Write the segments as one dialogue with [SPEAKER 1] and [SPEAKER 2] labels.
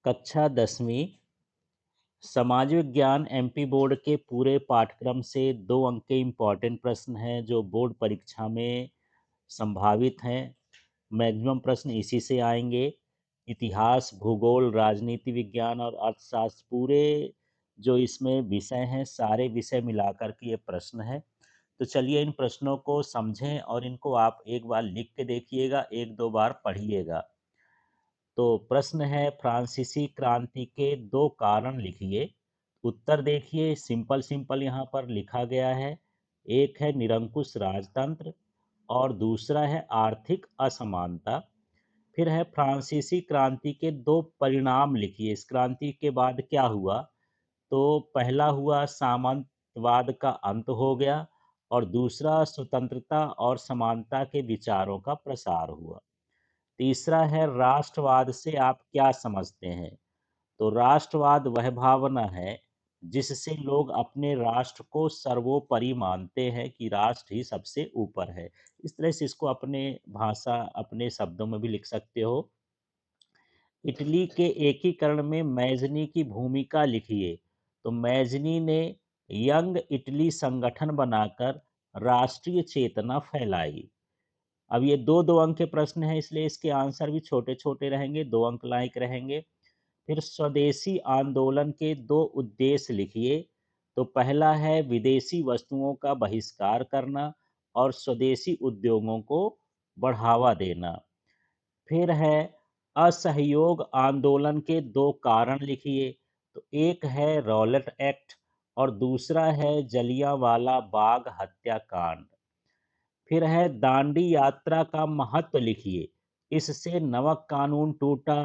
[SPEAKER 1] कक्षा 10वीं समाज विज्ञान एमपी बोर्ड के पूरे पाठ्यक्रम से 2 अंक के इम्पॉर्टेंट प्रश्न हैं जो बोर्ड परीक्षा में संभावित हैं। मैक्सिमम प्रश्न इसी से आएंगे। इतिहास, भूगोल, राजनीति विज्ञान और अर्थशास्त्र पूरे जो इसमें विषय हैं सारे विषय मिलाकर के ये प्रश्न है। तो चलिए इन प्रश्नों को समझें और इनको आप एक बार लिख के देखिएगा, एक दो बार पढ़िएगा। तो प्रश्न है, फ्रांसीसी क्रांति के 2 कारण लिखिए। उत्तर देखिए, सिंपल सिंपल यहाँ पर लिखा गया है। एक है निरंकुश राजतंत्र और दूसरा है आर्थिक असमानता। फिर है फ्रांसीसी क्रांति के 2 परिणाम लिखिए। इस क्रांति के बाद क्या हुआ? तो पहला हुआ सामंतवाद का अंत हो गया और दूसरा स्वतंत्रता और समानता के विचारों का प्रसार हुआ। तीसरा है राष्ट्रवाद से आप क्या समझते हैं? तो राष्ट्रवाद वह भावना है जिससे लोग अपने राष्ट्र को सर्वोपरि मानते हैं कि राष्ट्र ही सबसे ऊपर है। इस तरह से इसको अपने भाषा अपने शब्दों में भी लिख सकते हो। इटली के एकीकरण में मैजनी की भूमिका लिखिए। तो मैजनी ने यंग इटली संगठन बनाकर राष्ट्रीय चेतना फैलाई। अब ये दो दो अंक के प्रश्न हैं, इसलिए इसके आंसर भी छोटे छोटे रहेंगे, 2 अंक लायक रहेंगे। फिर स्वदेशी आंदोलन के 2 उद्देश्य लिखिए। तो पहला है विदेशी वस्तुओं का बहिष्कार करना और स्वदेशी उद्योगों को बढ़ावा देना। फिर है असहयोग आंदोलन के 2 कारण लिखिए। तो एक है रॉलेट एक्ट और दूसरा है जलियांवाला बाग हत्याकांड। फिर है दांडी यात्रा का महत्व लिखिए। इससे नमक कानून टूटा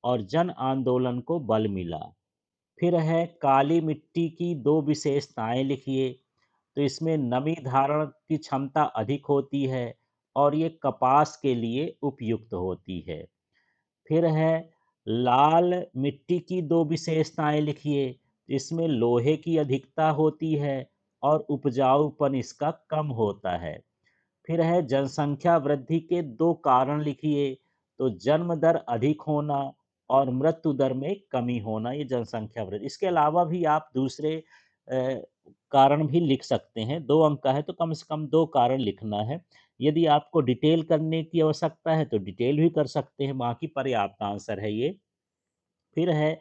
[SPEAKER 1] और जन आंदोलन को बल मिला। फिर है काली मिट्टी की 2 विशेषताएं लिखिए। तो इसमें नमी धारण की क्षमता अधिक होती है और ये कपास के लिए उपयुक्त होती है। फिर है लाल मिट्टी की 2 विशेषताएं लिखिए। इसमें लोहे की अधिकता होती है और उपजाऊपन इसका कम होता है। फिर है जनसंख्या वृद्धि के 2 कारण लिखिए। तो जन्म दर अधिक होना और मृत्यु दर में कमी होना, ये जनसंख्या वृद्धि। इसके अलावा भी आप दूसरे कारण भी लिख सकते हैं। 2 अंक का है तो कम से कम 2 कारण लिखना है। यदि आपको डिटेल करने की आवश्यकता है तो डिटेल भी कर सकते हैं, बाकी पर्याप्त आंसर है ये। फिर है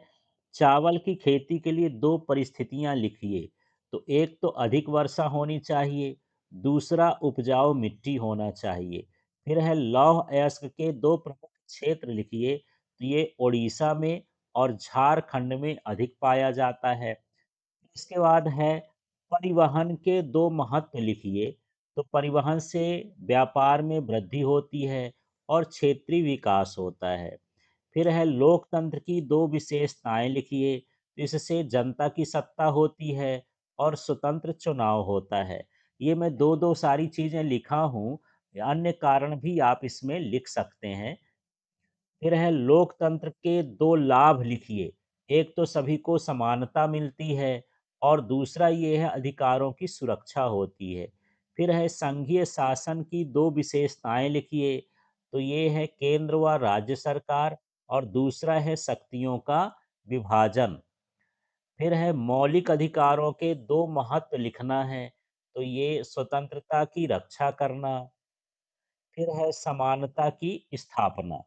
[SPEAKER 1] चावल की खेती के लिए 2 परिस्थितियां लिखिए। तो एक तो अधिक वर्षा होनी चाहिए, दूसरा उपजाऊ मिट्टी होना चाहिए। फिर है लौह अयस्क के 2 प्रमुख क्षेत्र लिखिए। तो ये उड़ीसा में और झारखंड में अधिक पाया जाता है। इसके बाद है परिवहन के 2 महत्व लिखिए। तो परिवहन से व्यापार में वृद्धि होती है और क्षेत्रीय विकास होता है। फिर है लोकतंत्र की 2 विशेषताएं लिखिए। इससे जनता की सत्ता होती है और स्वतंत्र चुनाव होता है। ये मैं दो दो सारी चीजें लिखा हूँ, अन्य कारण भी आप इसमें लिख सकते हैं। फिर है लोकतंत्र के 2 लाभ लिखिए। एक तो सभी को समानता मिलती है और दूसरा ये है अधिकारों की सुरक्षा होती है। फिर है संघीय शासन की 2 विशेषताएं लिखिए। तो ये है केंद्र व राज्य सरकार और दूसरा है शक्तियों का विभाजन। फिर है मौलिक अधिकारों के 2 महत्व लिखना है। तो ये स्वतंत्रता की रक्षा करना, फिर है समानता की स्थापना।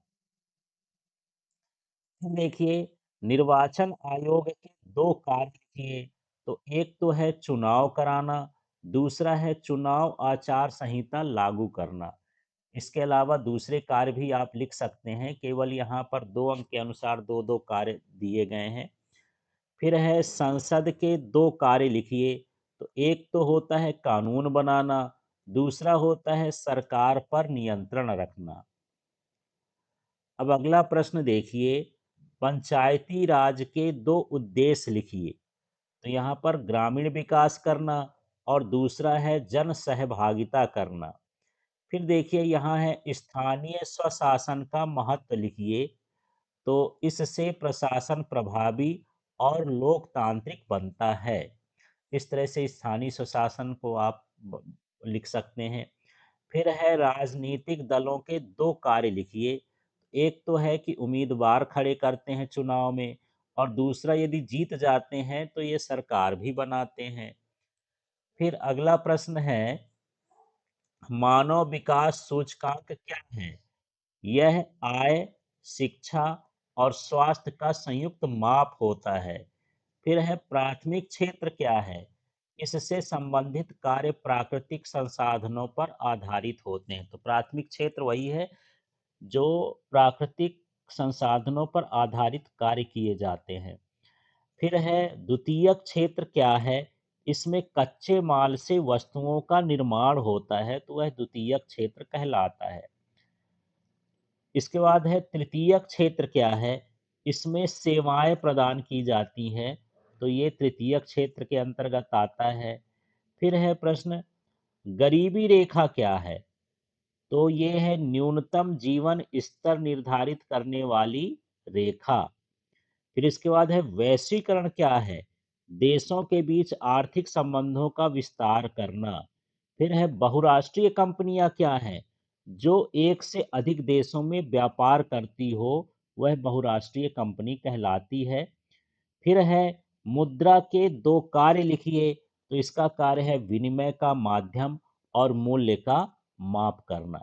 [SPEAKER 1] देखिए, निर्वाचन आयोग के 2 कार्य किए। तो एक तो है चुनाव कराना, दूसरा है चुनाव आचार संहिता लागू करना। इसके अलावा दूसरे कार्य भी आप लिख सकते हैं, केवल यहाँ पर 2 अंक के अनुसार दो दो कार्य दिए गए हैं। फिर है संसद के 2 कार्य लिखिए। तो एक तो होता है कानून बनाना, दूसरा होता है सरकार पर नियंत्रण रखना। अब अगला प्रश्न देखिए, पंचायती राज के 2 उद्देश्य लिखिए। तो यहाँ पर ग्रामीण विकास करना और दूसरा है जन सहभागिता करना। फिर देखिए यहाँ है स्थानीय स्वशासन का महत्व लिखिए। तो इससे प्रशासन प्रभावी और लोकतांत्रिक बनता है। इस तरह से स्थानीय स्वशासन को आप लिख सकते हैं। फिर है राजनीतिक दलों के 2 कार्य लिखिए। एक तो है कि उम्मीदवार खड़े करते हैं चुनाव में, और दूसरा यदि जीत जाते हैं तो ये सरकार भी बनाते हैं। फिर अगला प्रश्न है, मानव विकास सूचकांक क्या है? यह आय, शिक्षा और स्वास्थ्य का संयुक्त माप होता है। फिर है, प्राथमिक क्षेत्र क्या है? इससे संबंधित कार्य प्राकृतिक संसाधनों पर आधारित होते हैं। तो प्राथमिक क्षेत्र वही है जो प्राकृतिक संसाधनों पर आधारित कार्य किए जाते हैं। फिर है, द्वितीयक क्षेत्र क्या है? इसमें कच्चे माल से वस्तुओं का निर्माण होता है, तो वह द्वितीयक क्षेत्र कहलाता है। इसके बाद है, तृतीयक क्षेत्र क्या है? इसमें सेवाएं प्रदान की जाती हैं, तो ये तृतीयक क्षेत्र के अंतर्गत आता है। फिर है प्रश्न, गरीबी रेखा क्या है? तो ये है न्यूनतम जीवन स्तर निर्धारित करने वाली रेखा। फिर इसके बाद है, वैश्वीकरण क्या है? देशों के बीच आर्थिक संबंधों का विस्तार करना। फिर है, बहुराष्ट्रीय कंपनियां क्या है? जो एक से अधिक देशों में व्यापार करती हो, वह बहुराष्ट्रीय कंपनी कहलाती है। फिर है, मुद्रा के दो कार्य लिखिए। तो इसका कार्य है विनिमय का माध्यम और मूल्य का माप करना।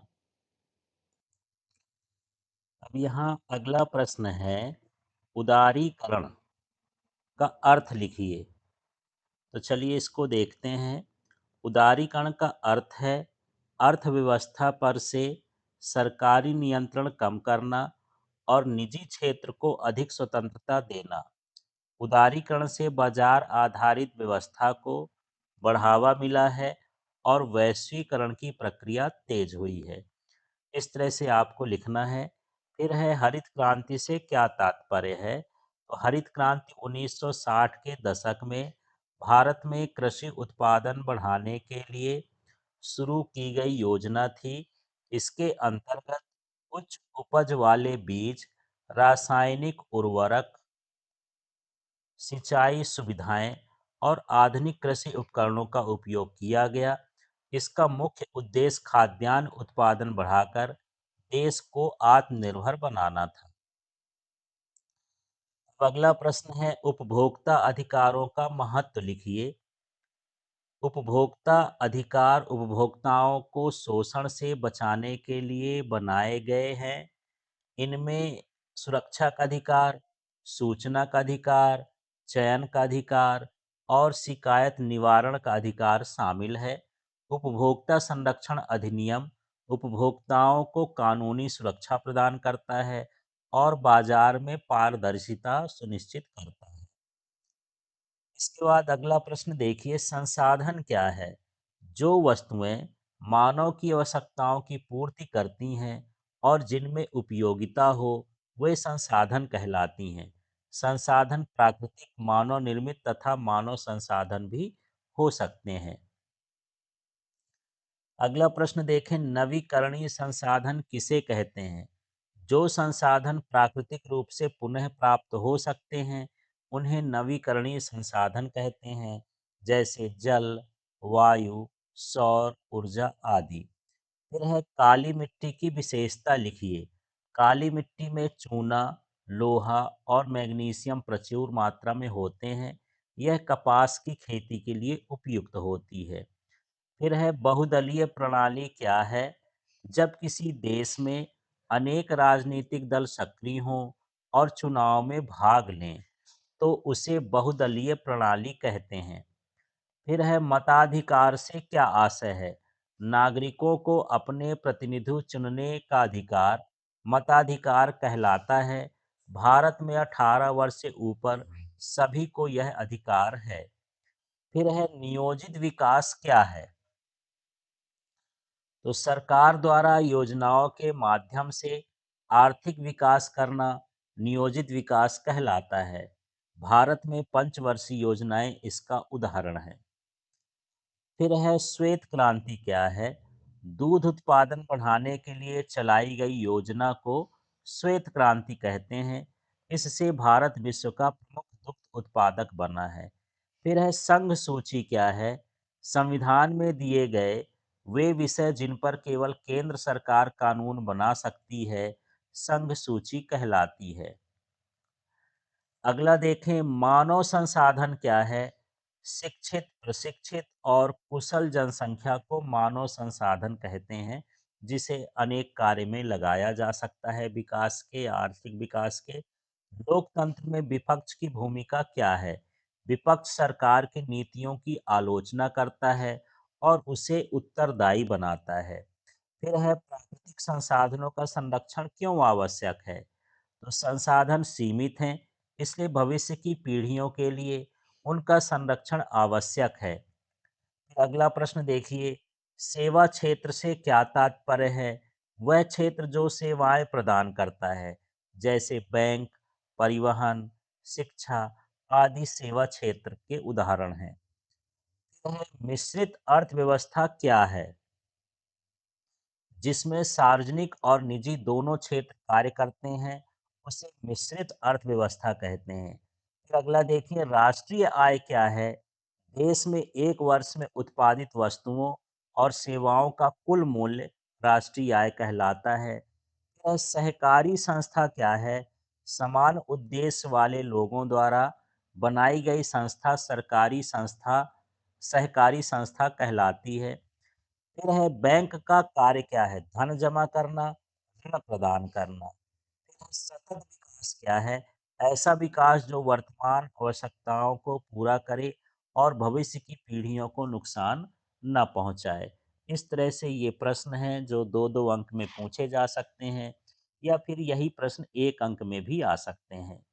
[SPEAKER 1] अब यहाँ अगला प्रश्न है, उदारीकरण का अर्थ लिखिए। तो चलिए इसको देखते हैं। उदारीकरण का अर्थ है अर्थव्यवस्था पर से सरकारी नियंत्रण कम करना और निजी क्षेत्र को अधिक स्वतंत्रता देना। उदारीकरण से बाजार आधारित व्यवस्था को बढ़ावा मिला है और वैश्वीकरण की प्रक्रिया तेज हुई है। इस तरह से आपको लिखना है। फिर है, हरित क्रांति से क्या तात्पर्य है? तो हरित क्रांति 1960 के दशक में भारत में कृषि उत्पादन बढ़ाने के लिए शुरू की गई योजना थी। इसके अंतर्गत उच्च उपज वाले बीज, रासायनिक उर्वरक, सिंचाई सुविधाएं और आधुनिक कृषि उपकरणों का उपयोग किया गया। इसका मुख्य उद्देश्य खाद्यान्न उत्पादन बढ़ाकर देश को आत्मनिर्भर बनाना था। अब अगला प्रश्न है, उपभोक्ता अधिकारों का महत्व लिखिए। उपभोक्ता अधिकार उपभोक्ताओं को शोषण से बचाने के लिए बनाए गए हैं। इनमें सुरक्षा का अधिकार, सूचना का अधिकार, चयन का अधिकार और शिकायत निवारण का अधिकार शामिल है। उपभोक्ता संरक्षण अधिनियम उपभोक्ताओं को कानूनी सुरक्षा प्रदान करता है और बाजार में पारदर्शिता सुनिश्चित करता है। इसके बाद अगला प्रश्न देखिए, संसाधन क्या है? जो वस्तुएं मानव की आवश्यकताओं की पूर्ति करती हैं और जिनमें उपयोगिता हो, वे संसाधन कहलाती हैं। संसाधन प्राकृतिक, मानव निर्मित तथा मानव संसाधन भी हो सकते हैं। अगला प्रश्न देखें, नवीकरणीय संसाधन किसे कहते हैं? जो संसाधन प्राकृतिक रूप से पुनः प्राप्त हो सकते हैं, उन्हें नवीकरणीय संसाधन कहते हैं, जैसे जल, वायु, सौर ऊर्जा आदि। फिर है, काली मिट्टी की विशेषता लिखिए। काली मिट्टी में चूना, लोहा और मैग्नीशियम प्रचुर मात्रा में होते हैं। यह कपास की खेती के लिए उपयुक्त होती है। फिर है, बहुदलीय प्रणाली क्या है? जब किसी देश में अनेक राजनीतिक दल सक्रिय हों और चुनाव में भाग लें, तो उसे बहुदलीय प्रणाली कहते हैं। फिर है, मताधिकार से क्या आशय है? नागरिकों को अपने प्रतिनिधि चुनने का अधिकार मताधिकार कहलाता है। भारत में 18 वर्ष से ऊपर सभी को यह अधिकार है। फिर है, नियोजित विकास क्या है? तो सरकार द्वारा योजनाओं के माध्यम से आर्थिक विकास करना नियोजित विकास कहलाता है। भारत में पंचवर्षीय योजनाएं इसका उदाहरण है। फिर है, श्वेत क्रांति क्या है? दूध उत्पादन बढ़ाने के लिए चलाई गई योजना को श्वेत क्रांति कहते हैं। इससे भारत विश्व का प्रमुख दुग्ध उत्पादक बना है। फिर है, संघ सूची क्या है? संविधान में दिए गए वे विषय जिन पर केवल केंद्र सरकार कानून बना सकती है। संघ सूची कहलाती है। अगला देखें, मानव संसाधन क्या है? शिक्षित, प्रशिक्षित और कुशल जनसंख्या को मानव संसाधन कहते हैं, जिसे अनेक कार्य में लगाया जा सकता है विकास के, आर्थिक विकास के। लोकतंत्र में विपक्ष की भूमिका क्या है? विपक्ष सरकार की नीतियों की आलोचना करता है और उसे उत्तरदायी बनाता है। फिर है, प्राकृतिक संसाधनों का संरक्षण क्यों आवश्यक है? तो संसाधन सीमित हैं, इसलिए भविष्य की पीढ़ियों के लिए उनका संरक्षण आवश्यक है। फिर अगला प्रश्न देखिए, सेवा क्षेत्र से क्या तात्पर्य है? वह क्षेत्र जो सेवाएं प्रदान करता है, जैसे बैंक, परिवहन, शिक्षा आदि सेवा क्षेत्र के उदाहरण हैं। तो मिश्रित अर्थव्यवस्था क्या है? जिसमें सार्वजनिक और निजी दोनों क्षेत्र कार्य करते हैं, उसे मिश्रित अर्थव्यवस्था कहते हैं। फिर अगला देखिए, राष्ट्रीय आय क्या है? देश में एक वर्ष में उत्पादित वस्तुओं और सेवाओं का कुल मूल्य राष्ट्रीय आय कहलाता है। यह सहकारी संस्था क्या है? समान उद्देश्य वाले लोगों द्वारा बनाई गई संस्था सरकारी संस्था सहकारी संस्था कहलाती है। फिर है, बैंक का कार्य क्या है? धन जमा करना, ऋण प्रदान करना। फिर है, सतत विकास क्या है? ऐसा विकास जो वर्तमान आवश्यकताओं को पूरा करे और भविष्य की पीढ़ियों को नुकसान न पहुंचाए। इस तरह से ये प्रश्न हैं जो दो दो अंक में पूछे जा सकते हैं, या फिर यही प्रश्न एक अंक में भी आ सकते हैं।